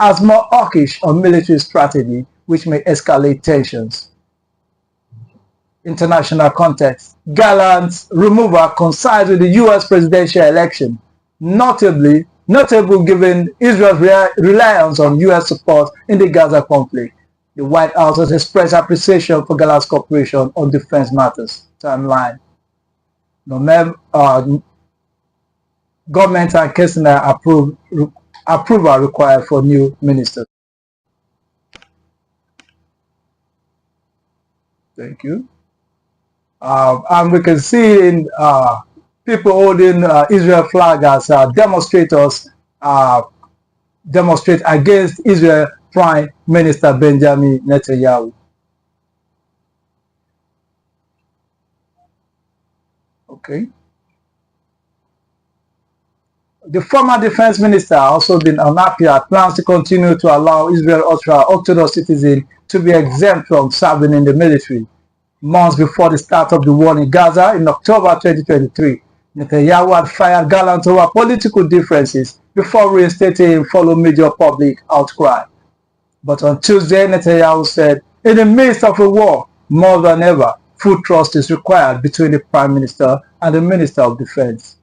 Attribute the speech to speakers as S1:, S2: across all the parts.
S1: as more hawkish on military strategy, which may escalate tensions. International context. Galant's removal coincides with the U.S. presidential election, notable given Israel's reliance on U.S. support in the Gaza conflict. The White House has expressed appreciation for Galant's cooperation on defense matters. Timeline. Government and Kessler approval required for new ministers. Thank you. And we can see in people holding Israel flag as demonstrators demonstrate against Israel Prime Minister Benjamin Netanyahu. Okay. The former defense minister also been unhappy at plans to continue to allow Israel ultra-Orthodox citizens to be exempt from serving in the military. Months before the start of the war in Gaza in October 2023, Netanyahu had fired Gallant over political differences before reinstating him following major public outcry. But on Tuesday, Netanyahu said, in the midst of a war, more than ever, full trust is required between the Prime Minister and the Minister of Defense.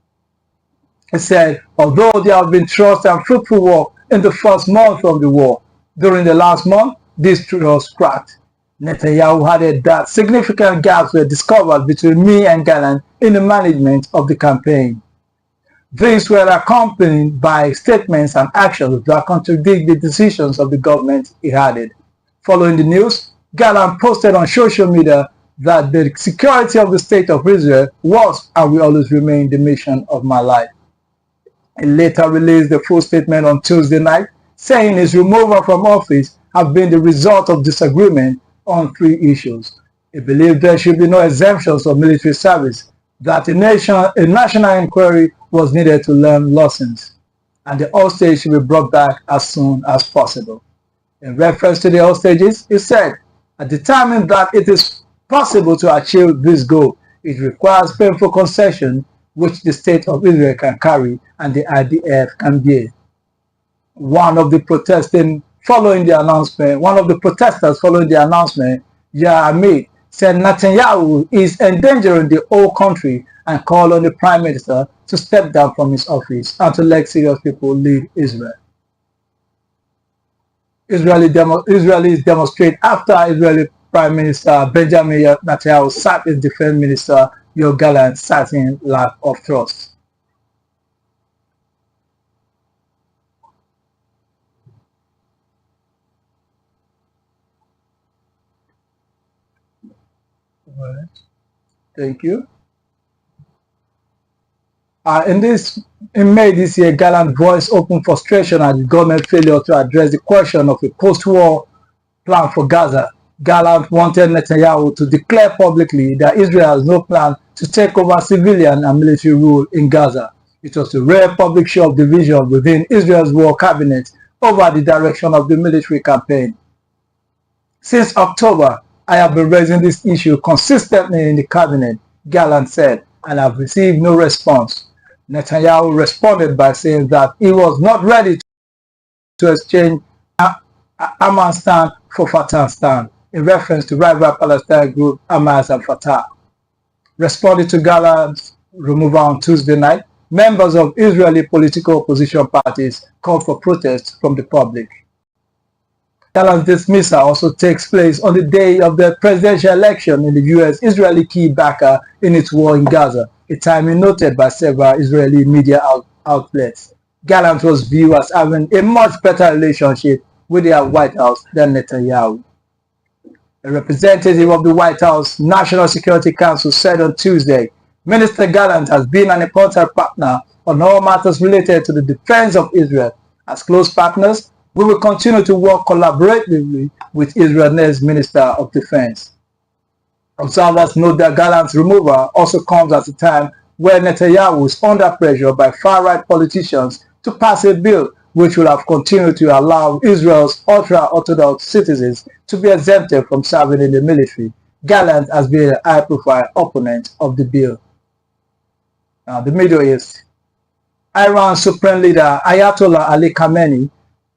S1: He said, although there have been trust and fruitful work in the first month of the war, during the last month, this trust cracked. Netanyahu added that significant gaps were discovered between me and Gallant in the management of the campaign. These were accompanied by statements and actions that contradict the decisions of the government, he added. Following the news, Gallant posted on social media that the security of the State of Israel was and will always remain the mission of my life. He later released the full statement on Tuesday night, saying his removal from office had been the result of disagreement on 3 issues. He believed there should be no exemptions of military service, that a national inquiry was needed to learn lessons, and the hostage should be brought back as soon as possible. In reference to the hostages, he said, I determined that it is possible to achieve this goal. It requires painful concession which the State of Israel can carry and the IDF can bear. One of the protesters following the announcement, Yair Amid, said Netanyahu is endangering the whole country and called on the Prime Minister to step down from his office and to let serious people lead Israel. Israelis demonstrate after Israeli Prime Minister Benjamin Netanyahu sacked his Defense Minister Yoav Gallant, citing lack of trust. Right. Thank you. In May this year, Gallant voiced open frustration at the government failure to address the question of a post-war plan for Gaza. Gallant wanted Netanyahu to declare publicly that Israel has no plan to take over civilian and military rule in Gaza. It was a rare public show of division within Israel's war cabinet over the direction of the military campaign. Since October, I have been raising this issue consistently in the cabinet, Gallant said, and have received no response. Netanyahu responded by saying that he was not ready to exchange Hamas stand for Fatah stand, in reference to rival Palestine group Hamas and Fatah. Responding to Gallant's removal on Tuesday night, members of Israeli political opposition parties called for protests from the public. Gallant's dismissal also takes place on the day of the presidential election in the U.S. Israeli key backer in its war in Gaza, a timing noted by several Israeli media outlets. Gallant was viewed as having a much better relationship with the White House than Netanyahu. A representative of the White House National Security Council said on Tuesday, Minister Gallant has been an important partner on all matters related to the defense of Israel. As close partners, we will continue to work collaboratively with Israel's Minister of Defense. Observers note that Gallant's removal also comes at a time where Netanyahu is under pressure by far-right politicians to pass a bill which will have continued to allow Israel's ultra-Orthodox citizens to be exempted from serving in the military. Gallant has been a high-profile opponent of the bill. Now, the Middle East. Iran's Supreme Leader Ayatollah Ali Khamenei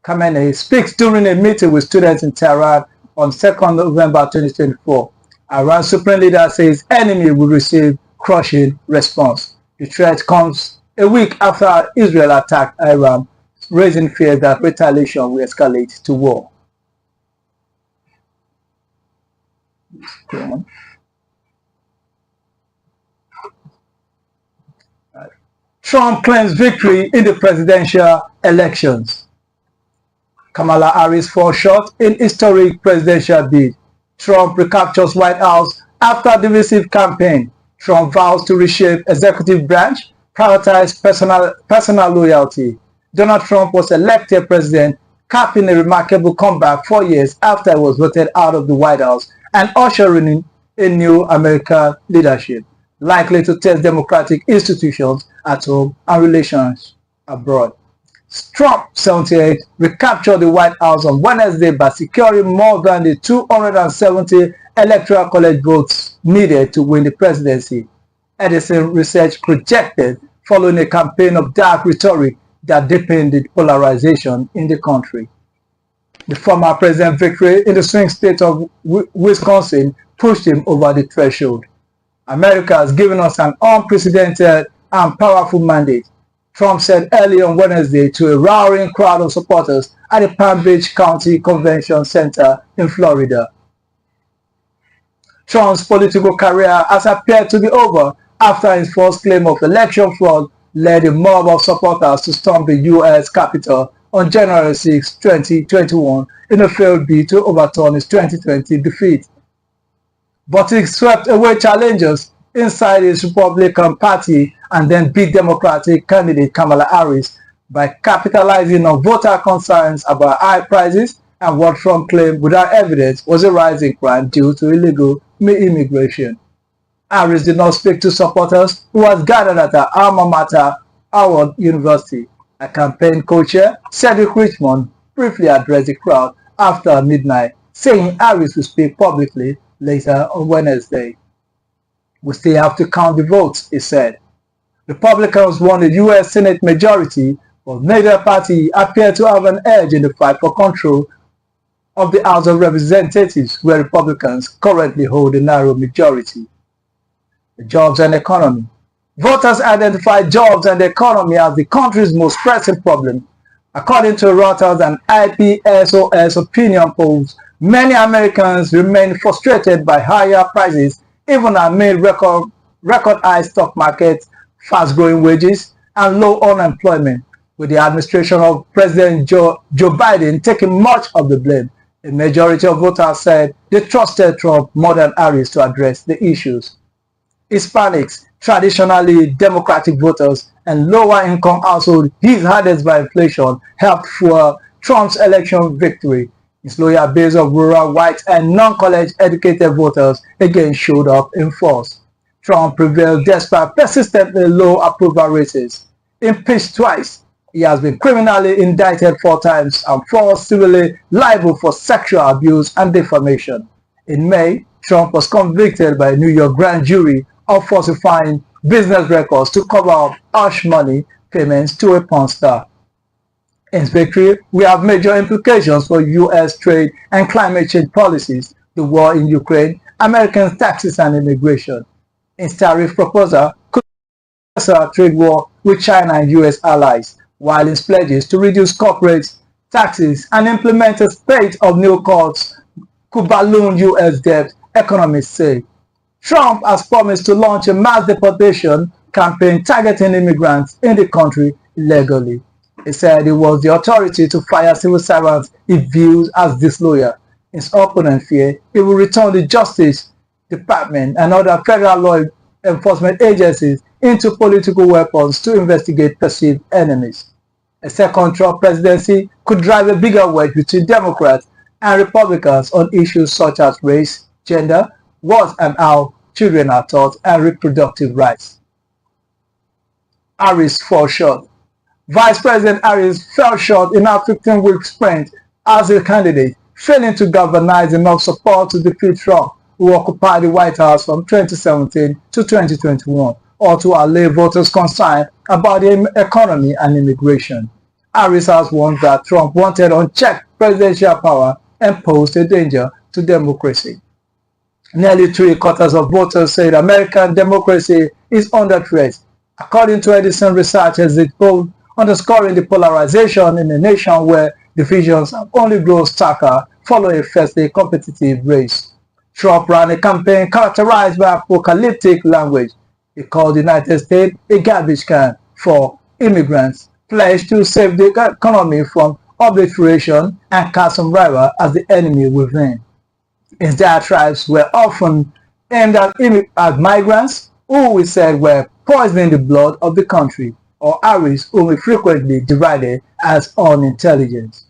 S1: Khamenei speaks during a meeting with students in Tehran on 2nd November 2024. Iran's supreme leader says enemy will receive crushing response. The threat comes a week after Israel attacked Iran, raising fears that retaliation will escalate to war. Trump claims victory in the presidential elections. Kamala Harris falls short in historic presidential bid. Trump recaptures White House after divisive campaign. Trump vows to reshape executive branch, prioritize personal loyalty. Donald Trump was elected president, capping a remarkable comeback 4 years after he was voted out of the White House and ushering in a new American leadership, likely to test democratic institutions at home and relations abroad. Trump, 78, recaptured the White House on Wednesday by securing more than the 270 electoral college votes needed to win the presidency. Edison Research projected following a campaign of dark rhetoric that deepened the polarization in the country. The former president's victory in the swing state of Wisconsin pushed him over the threshold. America has given us an unprecedented and powerful mandate, Trump said early on Wednesday to a roaring crowd of supporters at the Palm Beach County Convention Center in Florida. Trump's political career has appeared to be over after his first claim of election fraud led a mob of supporters to storm the U.S. Capitol on January 6, 2021 in a failed bid to overturn his 2020 defeat. But he swept away challenges inside his Republican Party and then beat Democratic candidate Kamala Harris by capitalizing on voter concerns about high prices and what Trump claimed without evidence was a rising crime due to illegal immigration. Harris did not speak to supporters who was gathered at her alma mater, Howard University. A campaign co-chair, Cedric Richmond, briefly addressed the crowd after midnight, saying Harris will speak publicly later on Wednesday. "We still have to count the votes," he said. Republicans won the U.S. Senate majority, but neither party appeared to have an edge in the fight for control of the House of Representatives, where Republicans currently hold a narrow majority. The jobs and economy. Voters identified jobs and the economy as the country's most pressing problem. According to Reuters and IPSOS opinion polls, many Americans remain frustrated by higher prices even amid record high stock markets, fast-growing wages, and low unemployment, with the administration of President Joe Biden taking much of the blame. A majority of voters said they trusted Trump more than Harris to address the issues. Hispanics, traditionally Democratic voters, and lower-income households hit hardest by inflation helped fuel Trump's election victory. His loyal base of rural, white, and non-college educated voters again showed up in force. Trump prevailed despite persistently low approval ratings. Impeached twice, he has been criminally indicted 4 times and 4 civilly liable for sexual abuse and defamation. In May, Trump was convicted by a New York grand jury of falsifying business records to cover up hush money payments to a porn star. In his victory, we have major implications for U.S. trade and climate change policies, the war in Ukraine, American taxes and immigration. His tariff proposal could a trade war with China and U.S. allies, while his pledges to reduce corporate taxes and implement a spate of new cuts could balloon U.S. debt, economists say. Trump has promised to launch a mass deportation campaign targeting immigrants in the country illegally. He said it was the authority to fire civil servants he views as disloyal. His opponent feared he will return the Justice Department and other federal law enforcement agencies into political weapons to investigate perceived enemies. A second Trump presidency could drive a bigger wedge between Democrats and Republicans on issues such as race, gender, what and how children are taught, and reproductive rights. Harris falls short. Vice President Harris fell short in her 15-week sprint as a candidate, failing to galvanize enough support to defeat Trump, who occupied the White House from 2017 to 2021, or to allay voters' concern about the economy and immigration. Harris has warned that Trump wanted unchecked presidential power and posed a danger to democracy. Nearly three-quarters of voters said American democracy is under threat, according to Edison Research exit poll, underscoring the polarization in a nation where divisions have only grown starker following a fiercely competitive race. Trump ran a campaign characterized by apocalyptic language. He called the United States a garbage can for immigrants, pledged to save the economy from obliteration, and cast some rival as the enemy within. His diatribes were often aimed at migrants, who we said were poisoning the blood of the country, or Harris, whom we frequently derided as unintelligent.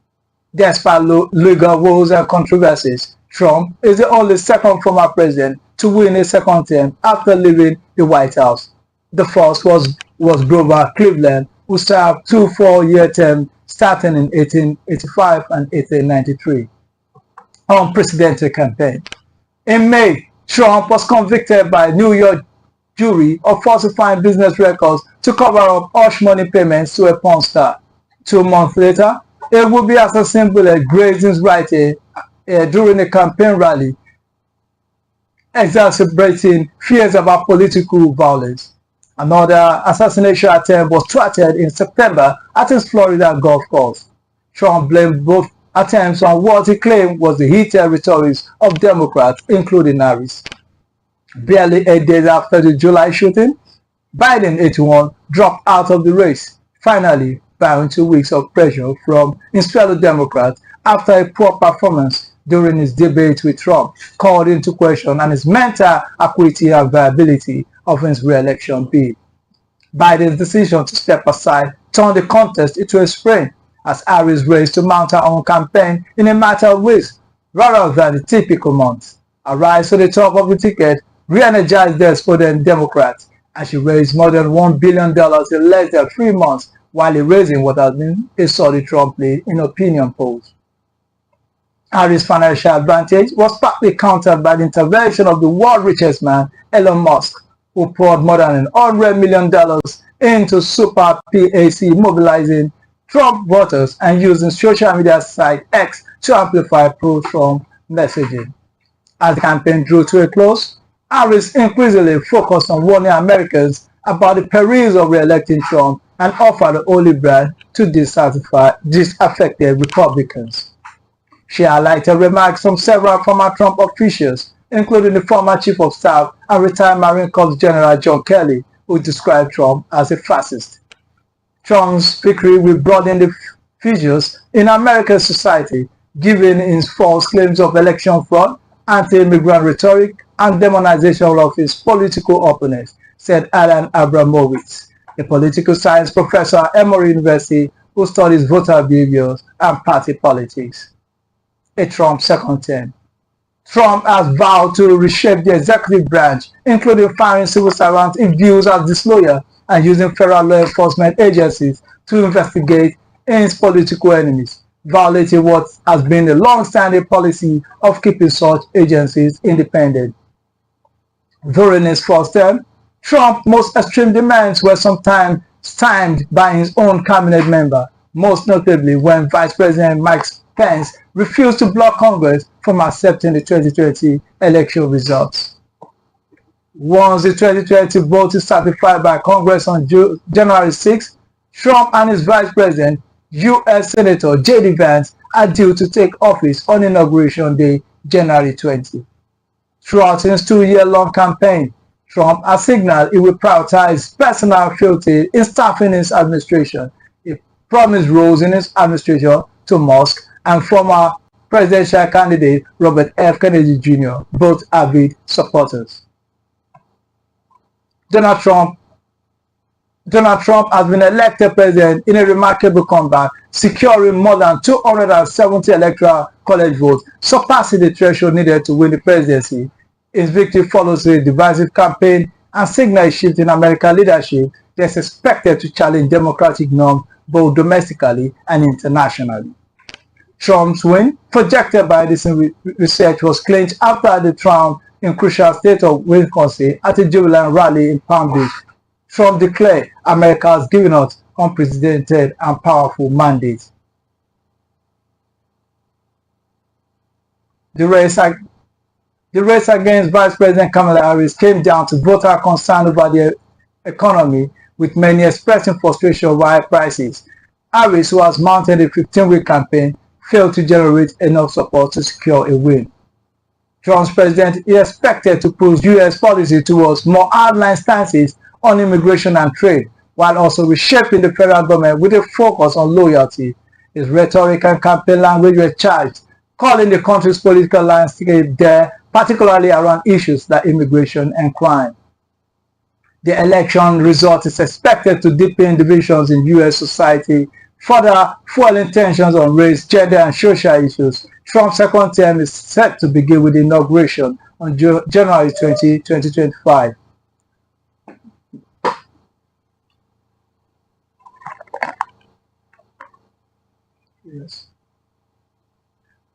S1: Despite legal woes and controversies, Trump is the only second former president to win a second term after leaving the White House. The first was Grover Cleveland, who served two 4-year terms starting in 1885 and 1893. Unprecedented campaign. In May, Trump was convicted by a New York jury of falsifying business records to cover up hush money payments to a porn star. 2 months later, a would-be assassin bullet grazed his right ear during a campaign rally, exacerbating fears about political violence. Another assassination attempt was thwarted in September at his Florida golf course. Trump blamed both attempts on what he claimed was the heated rhetoric of Democrats, including Harris. Barely 8 days after the July shooting, Biden, 81, dropped out of the race, finally bowing 2 weeks of pressure from his fellow Democrats after a poor performance during his debate with Trump called into question and his mental acuity and viability of his re-election bid. Biden's decision to step aside turned the contest into a sprint as Harris raced to mount her own campaign in a matter of weeks rather than the typical months. A rise to the top of the ticket re-energized despondent Democrats, and she raised more than $1 billion in less than 3 months while erasing what has been a solid Trump lead in opinion polls. Harris' financial advantage was partly countered by the intervention of the world's richest man, Elon Musk, who poured more than $100 million into Super PAC, mobilizing Trump voters and using social media site X to amplify pro-Trump messaging. As the campaign drew to a close, Harris increasingly focused on warning Americans about the perils of re-electing Trump and offered a holy brand to disaffected Republicans. She highlighted remarks from several former Trump officials, including the former Chief of Staff and retired Marine Corps General John Kelly, who described Trump as a fascist. Trump's victory will broaden the fissures in American society, given his false claims of election fraud, anti-immigrant rhetoric, and demonization of his political opponents, said Alan Abramowitz, a political science professor at Emory University who studies voter behaviors and party politics. A Trump second term. Trump has vowed to reshape the executive branch, including firing civil servants he views as disloyal and using federal law enforcement agencies to investigate his political enemies, violating what has been a long-standing policy of keeping such agencies independent. During his first term, Trump's most extreme demands were sometimes stymied by his own cabinet member, most notably when Vice President Mike Pence refused to block Congress from accepting the 2020 election results. Once the 2020 vote is certified by Congress on January 6, Trump and his Vice President, U.S. Senator J.D. Vance, are due to take office on Inauguration Day, January 20. Throughout his 2-year-long campaign, Trump has signaled he will prioritize personal fealty in staffing his administration. He promised roles in his administration to Musk and former presidential candidate Robert F. Kennedy Jr., both avid supporters. Donald Trump has been elected president in a remarkable comeback, securing more than 270 electoral college votes, surpassing the threshold needed to win the presidency. His victory follows a divisive campaign and signals a shift in American leadership that is expected to challenge democratic norms both domestically and internationally. Trump's win, projected by this research, was clinched after the triumph in crucial state of Wisconsin at a jubilant rally in Palm Beach. Trump declared, "America has given us unprecedented and powerful mandate. The race against Vice President Kamala Harris came down to voter concern over the economy, with many expressing frustration over high prices. Harris, who has mounted a 15-week campaign, failed to generate enough support to secure a win. Trump's president is expected to push U.S. policy towards more hardline stances on immigration and trade, while also reshaping the federal government with a focus on loyalty. His rhetoric and campaign language were charged, calling the country's political landscape there, particularly around issues like immigration and crime. The election result is expected to deepen divisions in U.S. society, further fueling tensions on race, gender, and social issues. Trump's second term is set to begin with the inauguration on January 20, 2025. Yes.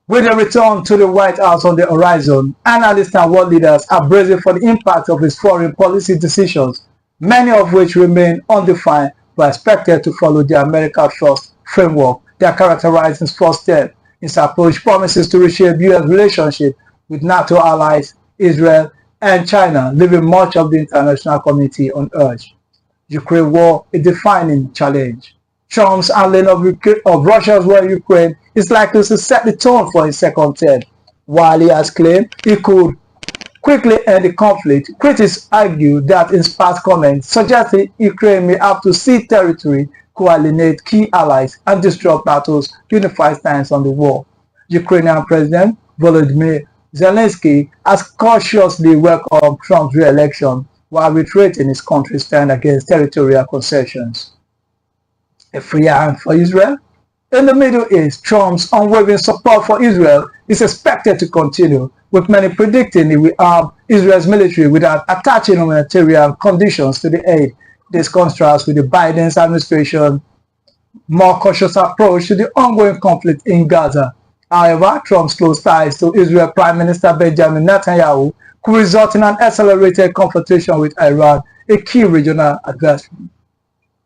S1: With a return to the White House on the horizon, analysts and world leaders are bracing for the impact of his foreign policy decisions, many of which remain undefined but expected to follow the America First framework that characterized his first term. His approach promises to reshape U.S. relationship with NATO allies, Israel, and China, leaving much of the international community on edge. Ukraine war, a defining challenge. Trump's handling of Russia's war in Ukraine is likely to set the tone for his second term. While he has claimed he could quickly end the conflict, critics argue that his past comments suggested Ukraine may have to cede territory, alienate key allies, and disrupt NATO's unified stance on the war. Ukrainian President Volodymyr Zelensky has cautiously welcomed Trump's re-election while reiterating his country's stand against territorial concessions. A free hand for Israel? In the Middle East, Trump's unwavering support for Israel is expected to continue, with many predicting he will arm Israel's military without attaching humanitarian conditions to the aid. This contrasts with the Biden administration's more cautious approach to the ongoing conflict in Gaza. However, Trump's close ties to Israel Prime Minister Benjamin Netanyahu could result in an accelerated confrontation with Iran, a key regional adversary.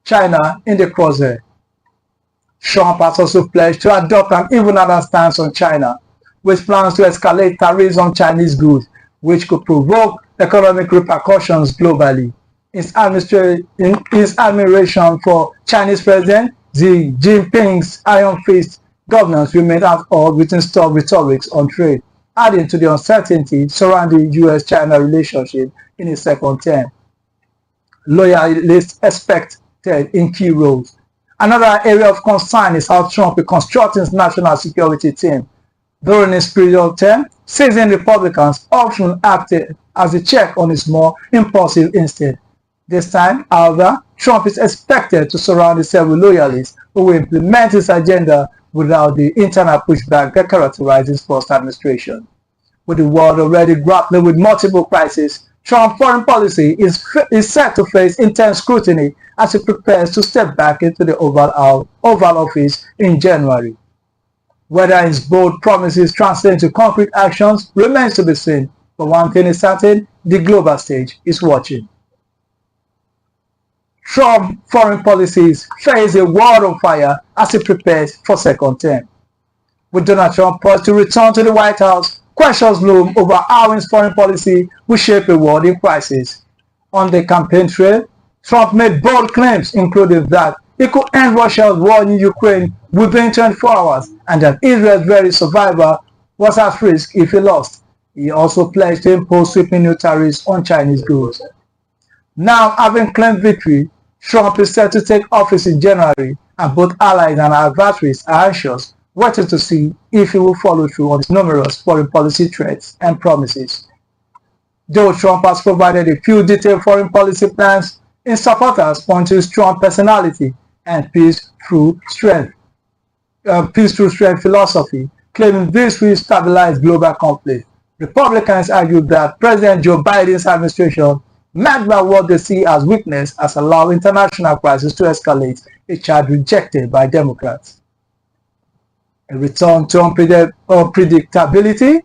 S1: China in the crosshair. Trump has also pledged to adopt an even other stance on China, with plans to escalate tariffs on Chinese goods, which could provoke economic repercussions globally. His admiration for Chinese President Xi Jinping's iron fist governance remained at odds with installed rhetorics on trade, adding to the uncertainty surrounding U.S.-China relationship in his second term. Loyalists expected in key roles. Another area of concern is how Trump is constructing his national security team. During his previous term, seasoned Republicans often acted as a check on his more impulsive instinct. This time, however, Trump is expected to surround himself with loyalists who will implement his agenda without the internal pushback that characterized his first administration. With the world already grappling with multiple crises, Trump's foreign policy is set to face intense scrutiny as he prepares to step back into the Oval Office in January. Whether his bold promises translate into concrete actions remains to be seen, but one thing is certain, the global stage is watching. Trump's foreign policies face a world on fire as he prepares for second term. With Donald Trump poised to return to the White House, questions loom over how his foreign policy will shape a world in crisis. On the campaign trail, Trump made bold claims, including that he could end Russia's war in Ukraine within 24 hours and that Israel's very survival was at risk if he lost. He also pledged to impose sweeping new tariffs on Chinese goods. Now, having claimed victory, Trump is set to take office in January, and both allies and adversaries are anxious, waiting to see if he will follow through on his numerous foreign policy threats and promises. Though Trump has provided a few detailed foreign policy plans, his supporters point to his strong personality and peace through strength philosophy, claiming this will stabilize global conflict. Republicans argue that President Joe Biden's administration, marked by what they see as weakness, has allowed international crisis to escalate, a charge rejected by Democrats. A return to unpredictability.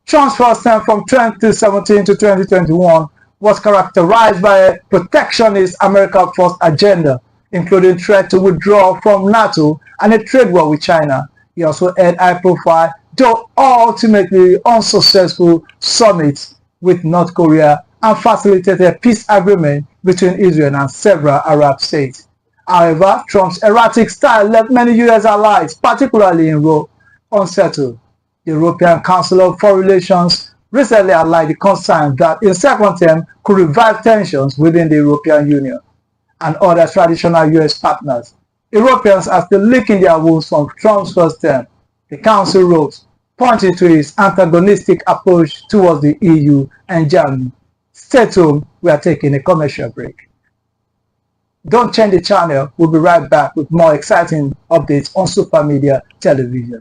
S1: Trump's first term from 2017 to 2021 was characterized by a protectionist America First agenda, including threat to withdraw from NATO and a trade war with China. He also held high-profile, though ultimately unsuccessful, summits with North Korea and facilitated a peace agreement between Israel and several Arab states. However, Trump's erratic style left many U.S. allies, particularly in Europe, unsettled. The European Council of Foreign Relations recently allied the concern that a second term could revive tensions within the European Union and other traditional U.S. partners. Europeans are still licking their wounds from Trump's first term, the Council wrote, pointing to his antagonistic approach towards the EU and Germany. Stay tuned, we are taking a commercial break. Don't change the channel, we'll be right back with more exciting updates on Super Media Television.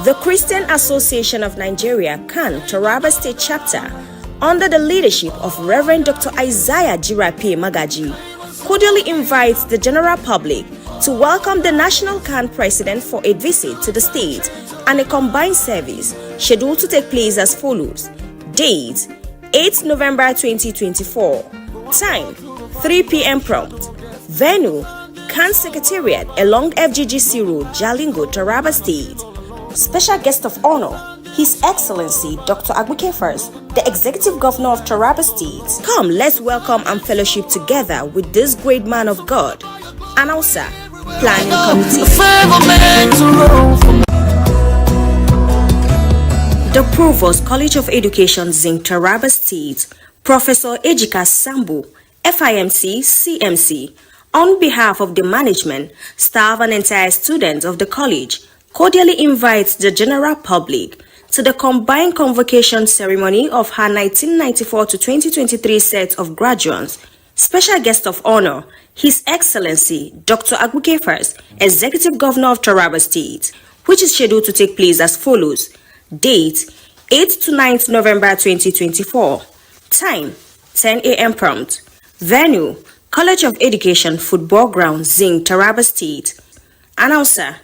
S2: The Christian Association of Nigeria, CAN, TARABA State Chapter, under the leadership of Reverend Dr. Isaiah Jirape Magaji, cordially invites the general public to welcome the National CAN President for a visit to the state and a combined service scheduled to take place as follows. Date, 8 November 2024. Time, 3 p.m. prompt. Venue, CAN Secretariat along FGGC Road, Jalingo, Taraba State. Special guest of honor, His Excellency Dr. Agbuke First, the Executive Governor of Taraba State. Come, let's welcome and fellowship together with this great man of God. Announcer, Planning Committee. The Provost, College of Education, Zinc, Taraba State, Professor Ejika Sambu, FIMC, CMC, on behalf of the management, staff and entire students of the college, cordially invites the general public to the combined convocation ceremony of her 1994 to 2023 set of graduates. Special guest of honor, His Excellency Dr. Agbuke First, Executive Governor of Taraba State, which is scheduled to take place as follows. Date, 8 to 9th November 2024. Time, 10 a.m. prompt. Venue, College of Education Football Ground, Zinc, Taraba State. Announcer,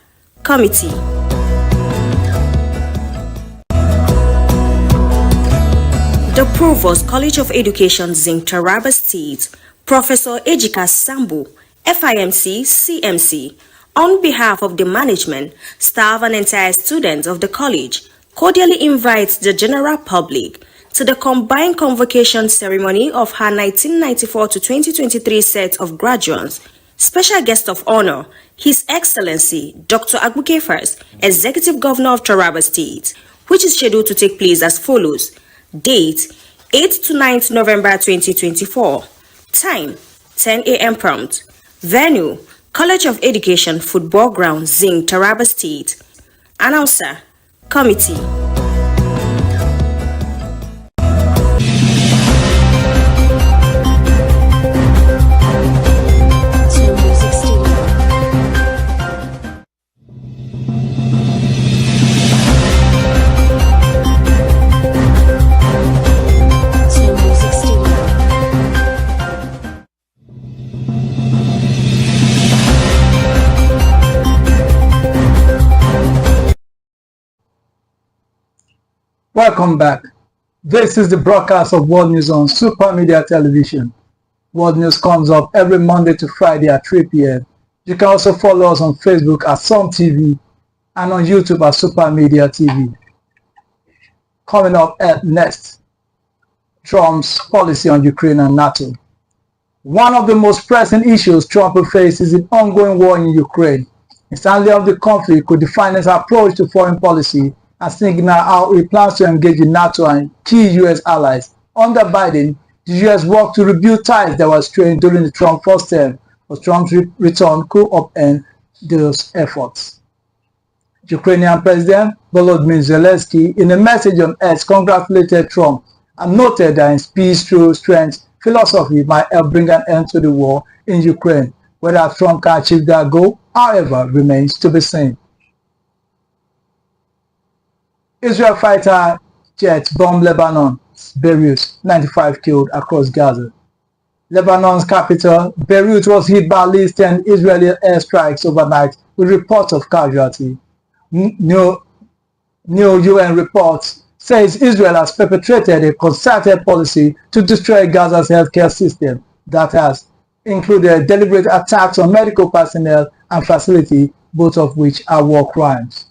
S2: Committee. The Provost, College of Education, Zinc, Taraba State, Professor Ejika Sambu, FIMC, CMC, on behalf of the management, staff and entire students of the college, cordially invites the general public to the combined convocation ceremony of her 1994 to 2023 set of graduates. Special guest of honor, His Excellency Dr. Agbuke First, Executive Governor of Taraba State, which is scheduled to take place as follows. Date, 8 to 9th November 2024. Time, 10 a.m. prompt. Venue, College of Education Football Ground, Zinc, Taraba State. Announcer, Committee.
S1: Welcome back. This is the broadcast of World News on Super Media Television. World News comes up every Monday to Friday at 3 p.m. You can also follow us on Facebook at Sun TV and on YouTube at Super Media TV. Coming up at next, Trump's policy on Ukraine and NATO. One of the most pressing issues Trump will face is the ongoing war in Ukraine. Instantly of the conflict could define his approach to foreign policy and signal how he plans to engage with NATO and key U.S. allies. Under Biden, the U.S. worked to rebuild ties that were strained during the Trump first term, but Trump's return could upend those efforts. Ukrainian President Volodymyr Zelensky, in a message on X, congratulated Trump and noted that his peace through strength philosophy might help bring an end to the war in Ukraine. Whether Trump can achieve that goal, however, remains to be seen. Israel fighter jets bomb Lebanon's Beirut, 95 killed across Gaza. Lebanon's capital, Beirut, was hit by at least 10 Israeli airstrikes overnight with reports of casualty. New UN reports says Israel has perpetrated a concerted policy to destroy Gaza's healthcare system that has included deliberate attacks on medical personnel and facilities, both of which are war crimes.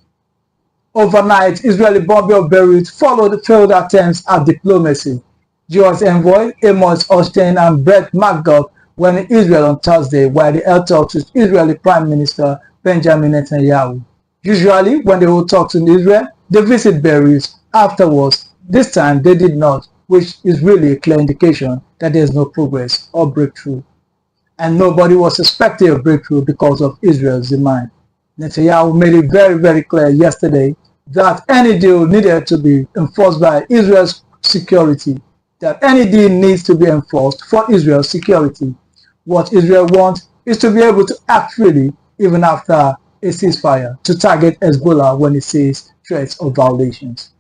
S1: Overnight, Israeli bombing of Beirut followed failed attempts at diplomacy. US envoy Amos Hochstein and Brett McGurk were in Israel on Thursday while they held talks with Israeli Prime Minister Benjamin Netanyahu. Usually, when they hold talks in Israel, they visit Beirut afterwards. This time, they did not, which is really a clear indication that there is no progress or breakthrough. And nobody was expecting a breakthrough because of Israel's demand. Netanyahu made it very, very clear yesterday that any deal needed to be enforced by Israel's security, that any deal needs to be enforced for Israel's security. What Israel wants is to be able to act freely even after a ceasefire, to target Hezbollah when it sees threats or violations.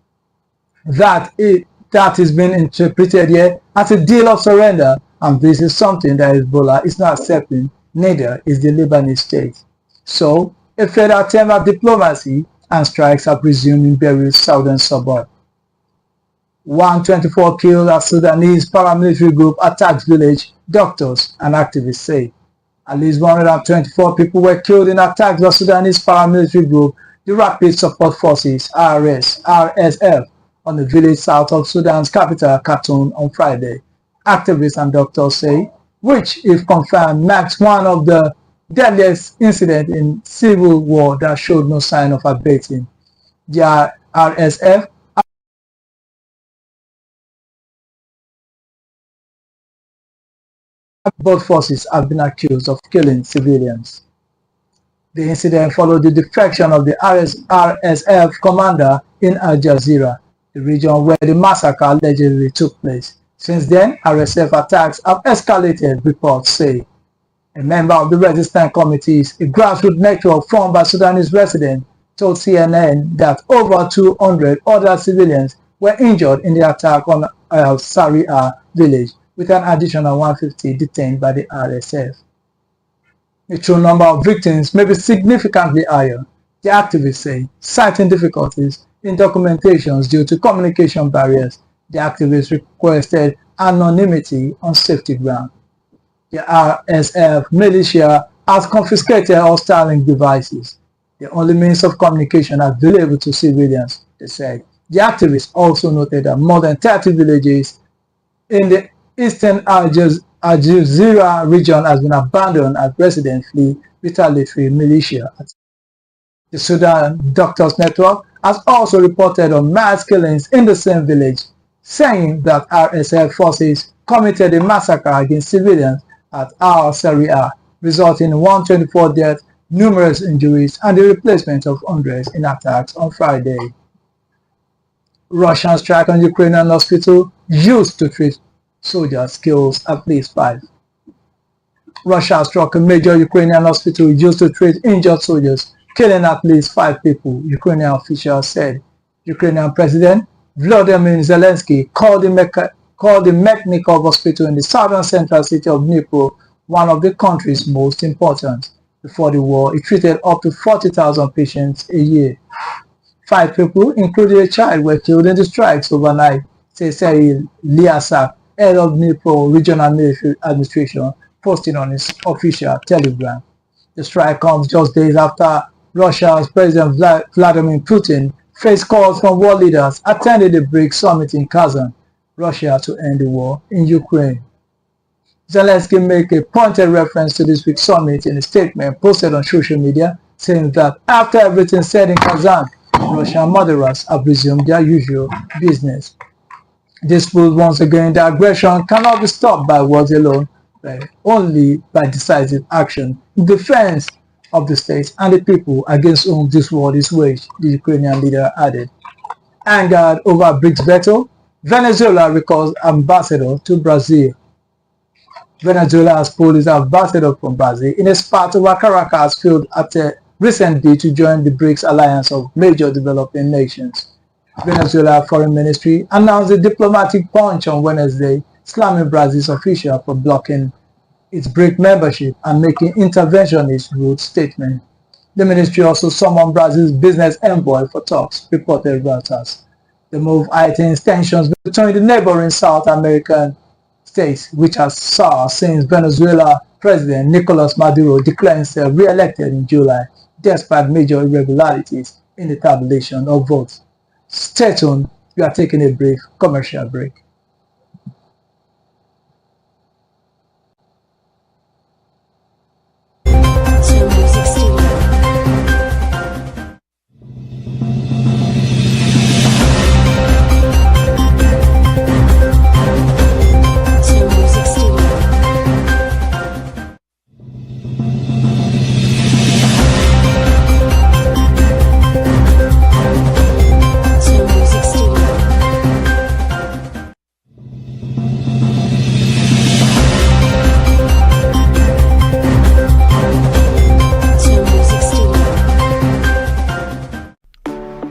S1: That is being interpreted here as a deal of surrender, and this is something that Hezbollah is not accepting, neither is the Lebanese state. So, a failed attempt at diplomacy and strikes are resumed in Beirut's southern suburb. 124 killed as Sudanese paramilitary group attacks village, doctors and activists say. At least 124 people were killed in attacks by Sudanese paramilitary group, the Rapid Support Forces (RSF), on the village south of Sudan's capital, Khartoum, on Friday. Activists and doctors say, which, if confirmed, marks one of the deadliest incidents in civil war that showed no sign of abating. The RSF both forces have been accused of killing civilians. The incident followed the defection of the RSF commander in Al Jazeera, the region where the massacre allegedly took place. Since then, RSF attacks have escalated, reports say. A member of the resistance committees, a grassroots network formed by Sudanese residents, told CNN that over 200 other civilians were injured in the attack on Al Saria village, with an additional 150 detained by the RSF. The true number of victims may be significantly higher, the activists say, citing difficulties in documentations due to communication barriers. The activists requested anonymity on safety ground. The RSF militia has confiscated all Starlink devices, the only means of communication available to civilians, they said. The activists also noted that more than 30 villages in the eastern Al Jazeera region has been abandoned as residents flee retaliatory militia. The Sudan Doctors Network has also reported on mass killings in the same village, saying that RSF forces committed a massacre against civilians at Al Saria, resulting in 124 deaths, numerous injuries, and the replacement of hundreds in attacks on Friday. Russian strike on Ukrainian hospital used to treat soldiers kills at least 5. Russia struck a major Ukrainian hospital used to treat injured soldiers, killing at least 5 people, Ukrainian officials said. Ukrainian President Volodymyr Zelensky called the Mechnikov Hospital in the southern central city of Dnipro one of the country's most important. Before the war, it treated up to 40,000 patients a year. 5 people, including a child, were killed in the strikes overnight, said Cyril Liasak, head of Dnipro Regional Military Administration, posted on his official Telegram. The strike comes just days after Russia's President Vladimir Putin faced calls from world leaders attending the BRICS summit in Kazan, Russia, to end the war in Ukraine. Zelensky made a pointed reference to this week's summit in a statement posted on social media, saying that after everything said in Kazan, Russian murderers have resumed their usual business. This proves once again that aggression cannot be stopped by words alone, but only by decisive action. In defense of the states and the people against whom this war is waged, the Ukrainian leader added. Angered over BRICS veto, Venezuela recalls ambassador to Brazil. Venezuela has pulled its ambassador from Brazil in a spat over Caracas failed at a recent bid to join the BRICS alliance of major developing nations. Venezuela Foreign Ministry announced a diplomatic punch on Wednesday, slamming Brazil's official for blocking its BRIC membership and making interventionist rude statement. The ministry also summoned Brazil's business envoy for talks, reported Reuters. The move heightens tensions between the neighboring South American states, which has sour since Venezuela President Nicolas Maduro declared himself re-elected in July, despite major irregularities in the tabulation of votes. Stay tuned, we are taking a brief commercial break.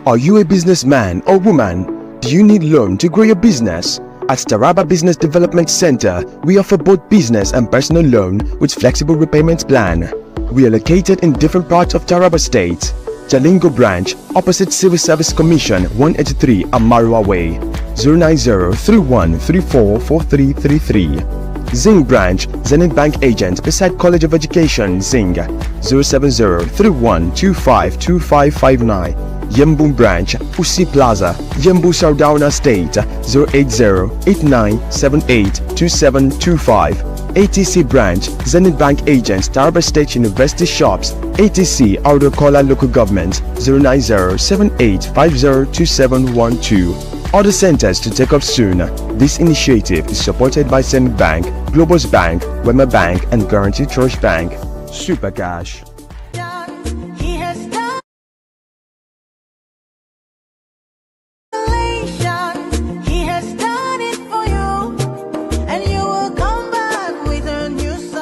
S3: Are you a businessman or woman? Do you need loan to grow your business? At TARABA Business Development Center, we offer both business and personal loan with flexible repayment plan. We are located in different parts of Taraba State. Jalingo branch, opposite Civil Service Commission, 183 Amarua Way, 090-3134-4333. Zing branch, Zenith Bank agent beside College of Education, Zing, 070-3125-2559. Yembu branch, Usi Plaza, Yembu Sardauna State, 080-8978-2725. ATC branch, Zenith Bank agents, Taraba State University shops, ATC Audokola Local Government, 090-7850-2712. Other centers to take up soon. This initiative is supported by Zenith Bank, Globus Bank, Wema Bank, and Guarantee Trust Bank. Super Cash.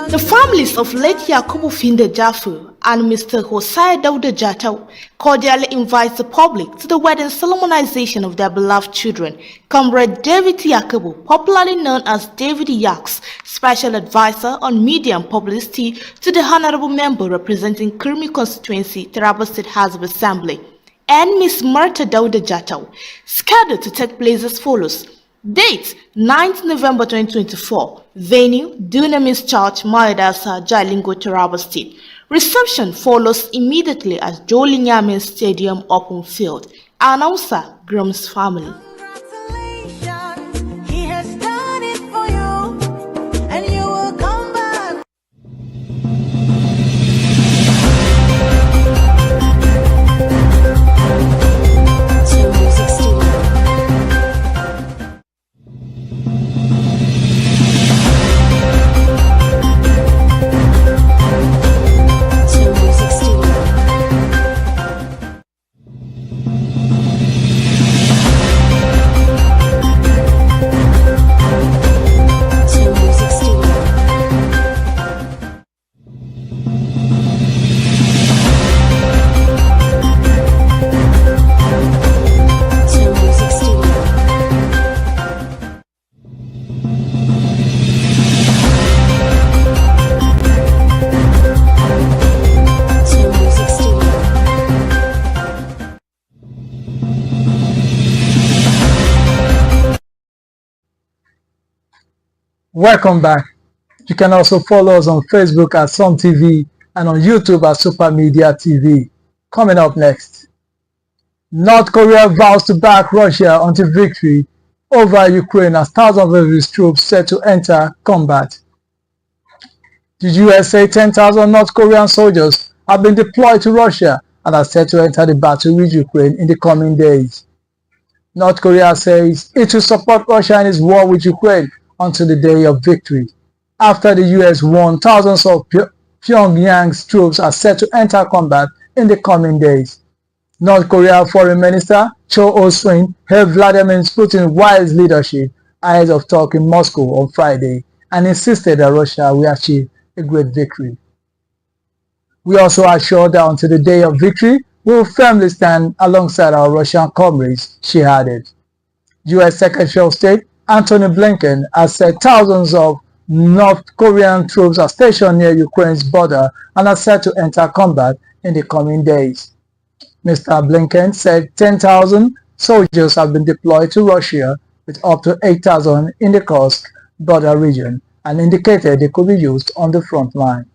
S4: The families of late Yakubu Finde Jaffu and Mr. Hosea Dauda Jatau cordially invite the public to the wedding solemnization of their beloved children, Comrade David Yakubu, popularly known as David Yaks, Special Advisor on Media and Publicity to the Honorable Member representing Kurmi Constituency, Taraba State House of Assembly, and Miss Martha Dauda Jatau, scheduled to take place as follows. Date 9th November 2024. Venue Dunamis Church, Mayadasa, Jalingo, Taraba State. Reception follows immediately at Jolinyamin Stadium Open Field. Announcer Grum's family.
S1: Welcome back. You can also follow us on Facebook at Some TV and on YouTube at Super Media TV. Coming up next, North Korea vows to back Russia until victory over Ukraine as thousands of its troops set to enter combat. The US say 10,000 North Korean soldiers have been deployed to Russia and are set to enter the battle with Ukraine in the coming days. North Korea says it will support Russia in its war with Ukraine until the day of victory, after the US warned thousands of Pyongyang's troops are set to enter combat in the coming days. North Korea Foreign Minister Cho Oh-swin hailed Vladimir Putin's wise leadership ahead of talk in Moscow on Friday and insisted that Russia will achieve a great victory. We also assured that until the day of victory, we will firmly stand alongside our Russian comrades, she added. U.S. Secretary of State Antony Blinken has said thousands of North Korean troops are stationed near Ukraine's border and are set to enter combat in the coming days. Mr. Blinken said 10,000 soldiers have been deployed to Russia, with up to 8,000 in the Kursk border region, and indicated they could be used on the front line.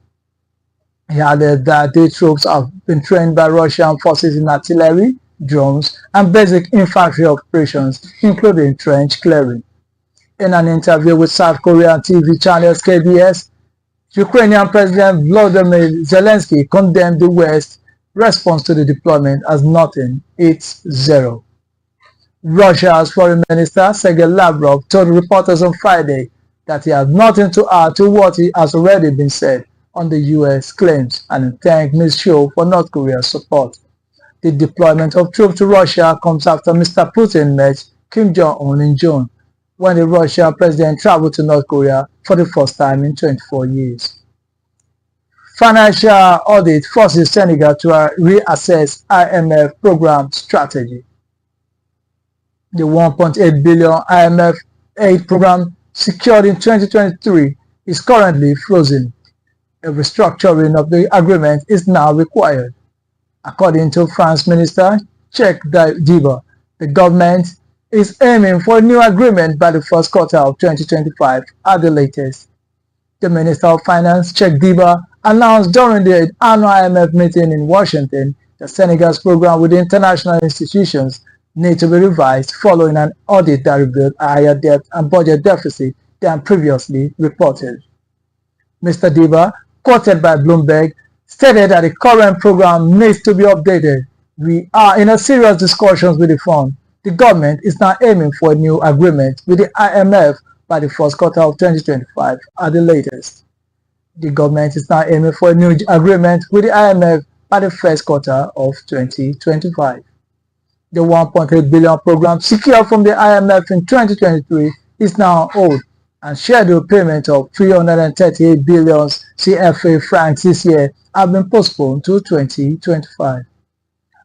S1: He added that the troops have been trained by Russian forces in artillery, drones, and basic infantry operations, including trench clearing. In an interview with South Korean TV channel KBS, Ukrainian President Volodymyr Zelensky condemned the West's response to the deployment as nothing, it's zero. Russia's Foreign Minister Sergei Lavrov told reporters on Friday that he has nothing to add to what has already been said on the U.S. claims and thanked Ms. Show for North Korea's support. The deployment of troops to Russia comes after Mr. Putin met Kim Jong-un in June, when the Russian president traveled to North Korea for the first time in 24 years. Financial audit forces Senegal to reassess IMF program strategy. The 1.8 billion IMF aid program secured in 2023 is currently frozen. A restructuring of the agreement is now required. According to France Minister Cheikh Diba, the government is aiming for a new agreement by the first quarter of 2025 at the latest. The Minister of Finance, Cheikh Diba, announced during the annual IMF meeting in Washington that Senegal's program with international institutions need to be revised following an audit that revealed a higher debt and budget deficit than previously reported. Mr. Diba, quoted by Bloomberg, stated that the current program needs to be updated. We are in a serious discussions with the fund. The government is now aiming for a new agreement with the IMF by the first quarter of 2025 at the latest. The government is now aiming for a new agreement with the IMF by the first quarter of 2025. The 1.8 billion program secured from the IMF in 2023 is now owed, and scheduled payment of 338 billion CFA francs this year have been postponed to 2025.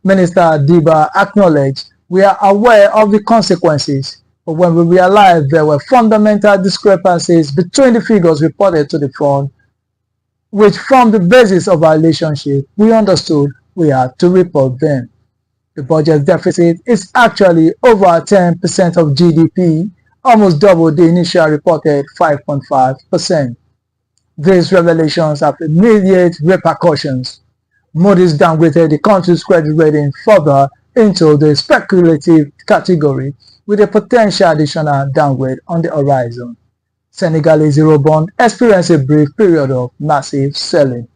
S1: Minister Diba acknowledged, "We are aware of the consequences, but when we realized there were fundamental discrepancies between the figures reported to the fund, which formed the basis of our relationship, we understood we had to report them. The budget deficit is actually over 10% of GDP, almost double the initial reported 5.5%. These revelations have immediate repercussions. Moody's downgraded the country's credit rating further into the speculative category, with a potential additional downgrade on the horizon. Senegalese Eurobond experienced a brief period of massive selling.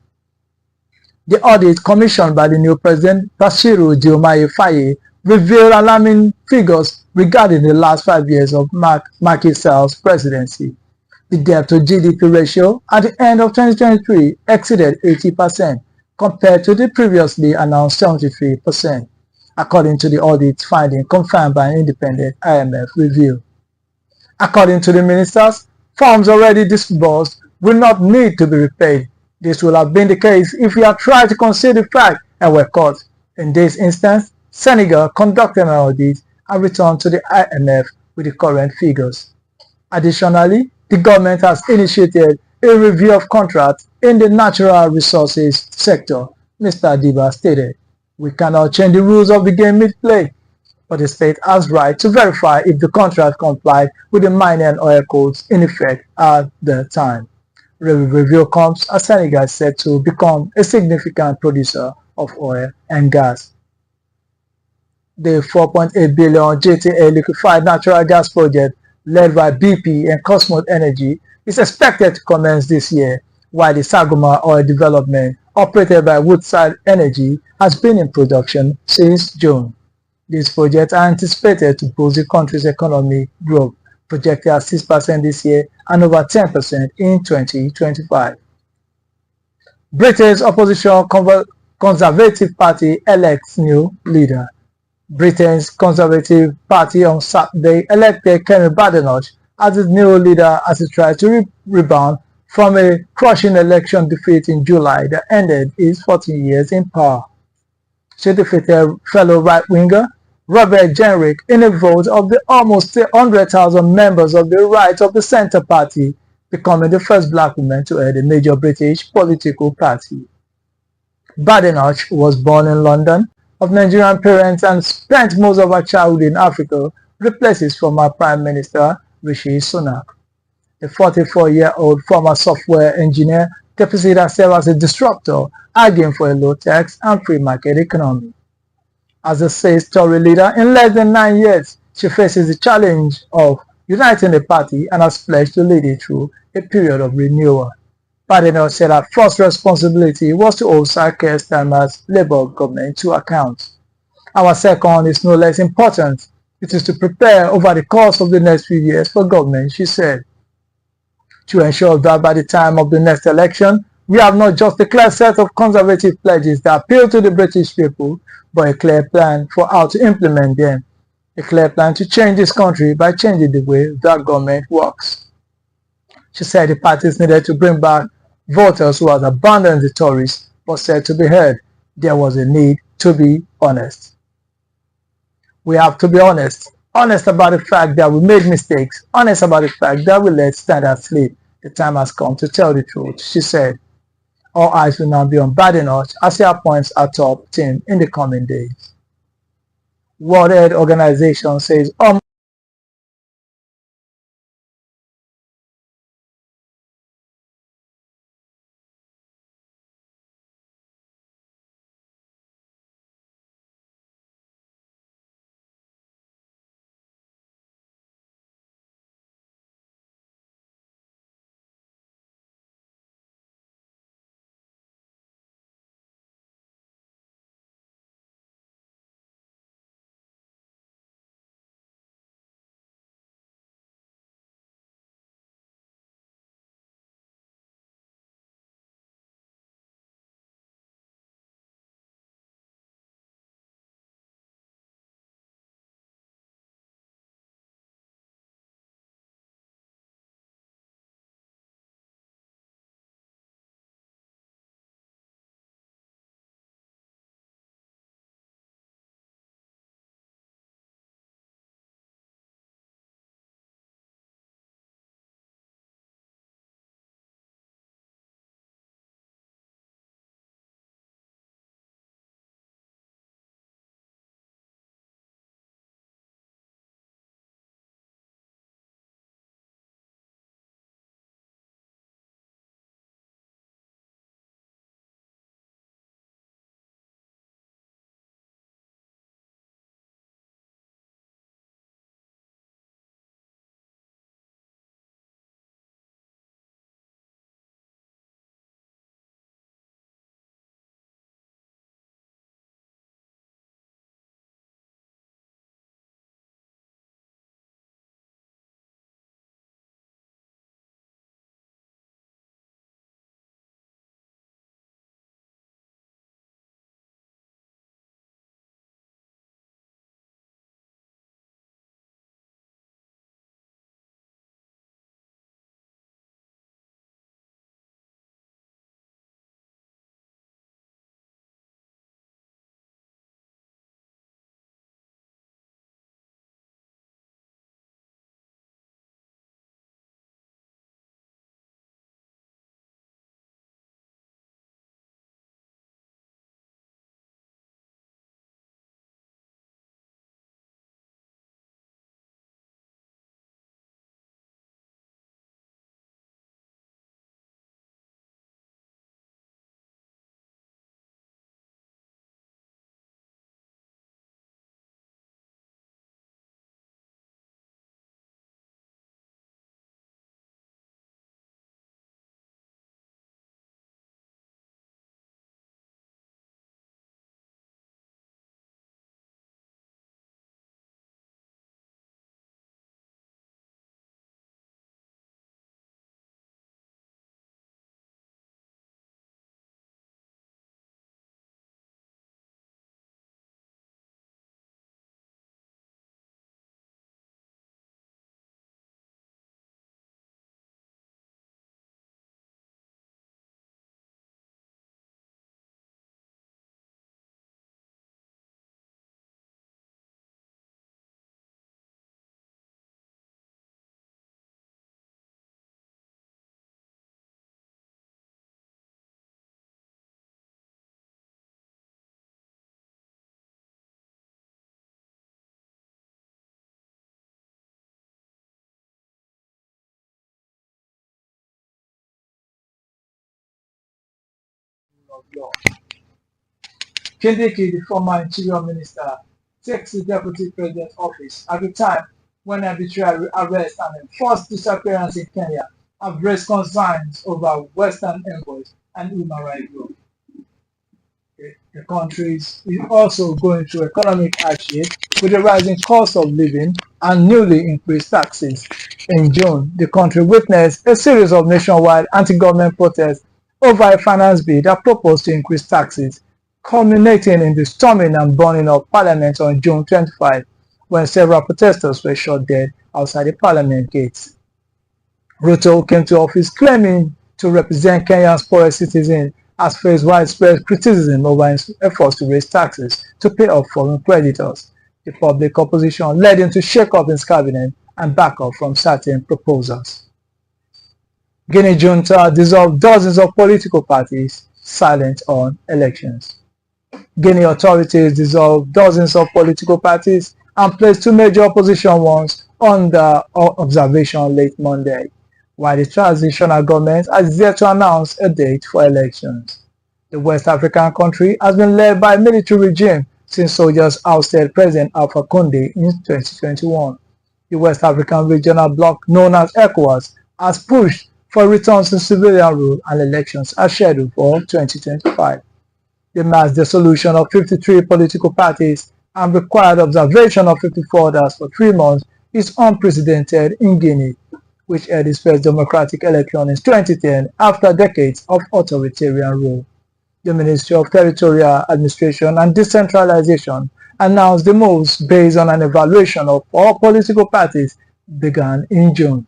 S1: The audit commissioned by the new President Bassirou Diomaye Faye revealed alarming figures regarding the last 5 years of Macky Sall's presidency. The debt-to-GDP ratio at the end of 2023 exceeded 80%, compared to the previously announced 73%, according to the audit's finding confirmed by an independent IMF review. According to the ministers, funds already disbursed will not need to be repaid. This will have been the case if we had tried to conceal the fact and were caught. In this instance, Senegal conducted an audit and returned to the IMF with the current figures. Additionally, the government has initiated a review of contracts in the natural resources sector, Mr. Diba stated. "We cannot change the rules of the game mid-play, but the state has right to verify if the contract complied with the mining and oil codes in effect at the time." The review comes as Senegal is set to become a significant producer of oil and gas. The 4.8 billion JTA liquefied natural gas project led by BP and Cosmos Energy is expected to commence this year, while the Sagoma oil development operated by Woodside Energy has been in production since June. These projects are anticipated to boost the country's economic growth, projected at 6% this year and over 10% in 2025. Britain's opposition Conservative Party elects new leader. Britain's Conservative Party on Saturday elected Kemi Badenoch as its new leader as it tries to rebound from a crushing election defeat in July that ended its 14 years in power. She defeated fellow right-winger Robert Jenrick in a vote of the almost 100,000 members of the Right of the Centre Party, becoming the first black woman to head a major British political party. Badenoch was born in London of Nigerian parents and spent most of her childhood in Africa, replaces former Prime Minister Rishi Sunak. The 44-year-old former software engineer depicted herself as a disruptor, arguing for a low-tax and free market economy. As a says Tory leader, in less than 9 years, she faces the challenge of uniting the party and has pledged to lead it through a period of renewal. Badenoch said her first responsibility was to hold Sir Keir Starmer's Labour government to account. Our second is no less important. It is to prepare over the course of the next few years for government, she said, to ensure that by the time of the next election, we have not just a clear set of conservative pledges that appeal to the British people, but a clear plan for how to implement them. A clear plan to change this country by changing the way that government works. She said the parties needed to bring back voters who had abandoned the Tories, but said to be heard, there was a need to be honest. We have to be honest. Honest about the fact that we made mistakes. Honest about the fact that we let standards slip. The time has come to tell the truth, she said. All eyes will now be on Badenoch as he appoints a top team in the coming days. World Health Organization says of law. Kindiki, the former interior minister, takes the deputy president's office at a time when arbitrary arrest and enforced disappearance in Kenya have raised concerns over Western envoys and human rights law. The country is also going through economic hardship with the rising cost of living and newly increased taxes. In June, the country witnessed a series of nationwide anti-government protests over a finance bill that proposed to increase taxes, culminating in the storming and burning of parliament on June 25, when several protesters were shot dead outside the parliament gates. Ruto came to office claiming to represent Kenya's poorest citizens, has faced widespread criticism over his efforts to raise taxes to pay off foreign creditors. The public opposition led him to shake up his cabinet and back off from certain proposals. Guinea junta dissolved dozens of political parties, silent on elections. Guinea authorities dissolved dozens of political parties and placed two major opposition ones under observation late Monday, while the transitional government has yet to announce a date for elections. The West African country has been led by a military regime since soldiers ousted President Alpha Conde in 2021. The West African regional bloc known as ECOWAS has pushed for return to civilian rule and elections are scheduled for 2025. The mass dissolution of 53 political parties and required observation of 54 others for 3 months is unprecedented in Guinea, which had its first democratic election in 2010 after decades of authoritarian rule. The Ministry of Territorial Administration and Decentralization announced the moves based on an evaluation of all political parties began in June.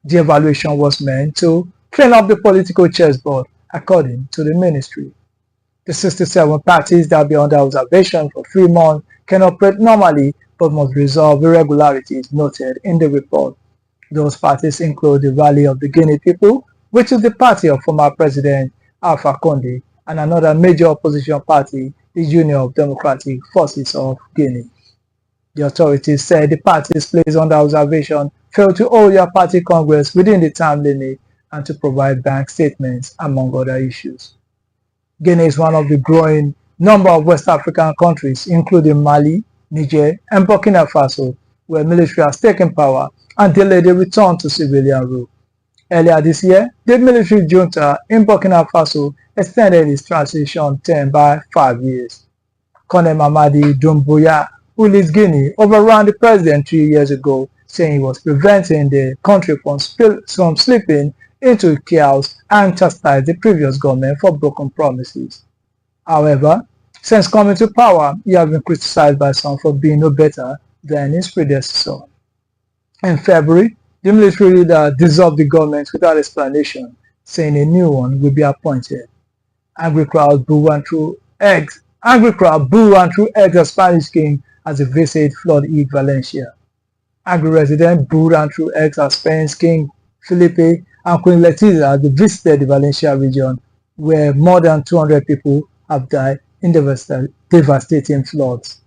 S1: The evaluation was meant to clean up the political chessboard, according to the ministry. The 67 parties that will be under observation for 3 months can operate normally but must resolve irregularities noted in the report. Those parties include the Rally of the Guinea People, which is the party of former President Alpha Conde, and another major opposition party, the Union of Democratic Forces of Guinea. The authorities said the parties placed under observation failed to hold their party congress within the time limit and to provide bank statements, among other issues. Guinea is one of the growing number of West African countries, including Mali, Niger, and Burkina Faso, where military has taken power and delayed the return to civilian rule. Earlier this year, the military junta in Burkina Faso extended its transition term by 5 years. Colonel Mamadi Doumbouya, who leads Guinea, overran the president 3 years ago, saying he was preventing the country from slipping into chaos and chastised the previous government for broken promises. However, since coming to power, he has been criticized by some for being no better than his predecessor. In February, the military leader dissolved the government without explanation, saying a new one will be appointed. Angry crowd boo and threw eggs at Spanish king as he visited flood-hit Valencia. Angry residents booed and threw eggs at Spain's King Felipe and Queen Letizia as they visited the Valencia region, where more than 200 people have died in devastating floods.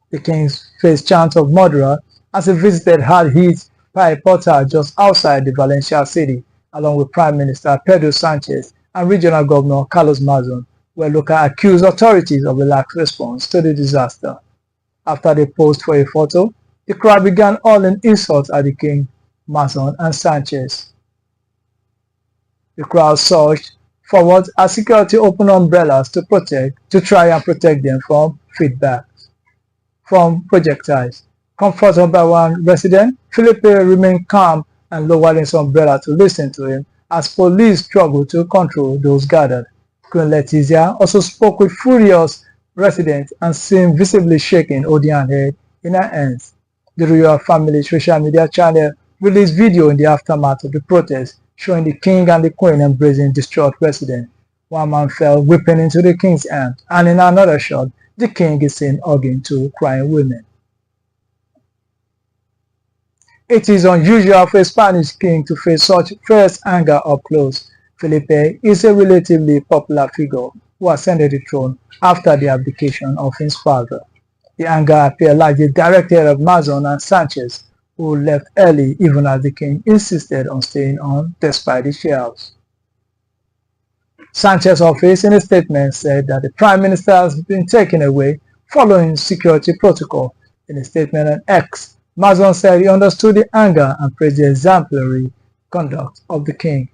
S1: The kings faced chants of murderer as he visited hard-hit Porta just outside the Valencia city, along with Prime Minister Pedro Sanchez and Regional Governor Carlos Mazon, where local accused authorities of a lax response to the disaster. After they posed for a photo, the crowd began hurling insults at the king, Mazon, and Sanchez. The crowd surged forward as security opened umbrellas to try and protect them from projectiles. Comforted by one resident, Felipe remained calm and lowered his umbrella to listen to him as police struggled to control those gathered. Queen Letizia also spoke with furious residents and seemed visibly shaking, holding her head in her hands. The royal family's social media channel released video in the aftermath of the protest, showing the king and the queen embracing distraught residents. One man fell weeping into the king's arms, and in another shot, the king is seen hugging two crying women. It is unusual for a Spanish king to face such fierce anger up close. Felipe is a relatively popular figure who ascended the throne after the abdication of his father. The anger appeared largely directed at Mazon and Sanchez, who left early even as the king insisted on staying on despite the shouts. Sanchez's office in a statement said that the Prime Minister has been taken away following security protocol. In a statement on X, Mazon said he understood the anger and praised the exemplary conduct of the king.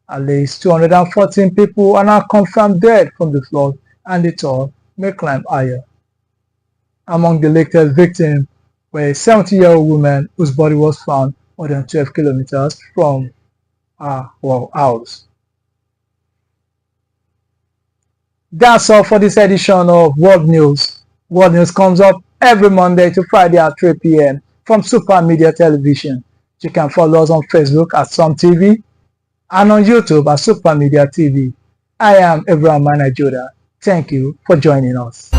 S1: At least 214 people are now confirmed dead from the flood, and the toll may climb higher. Among the latest victims were a 70-year-old woman whose body was found more than 12 kilometers from her house. That's all for this edition of World News. World News comes up every Monday to Friday at 3 p.m. from Super Media Television. You can follow us on Facebook at Some TV and on YouTube at Super Media TV. I am Abraham Manajoda. Thank you for joining us.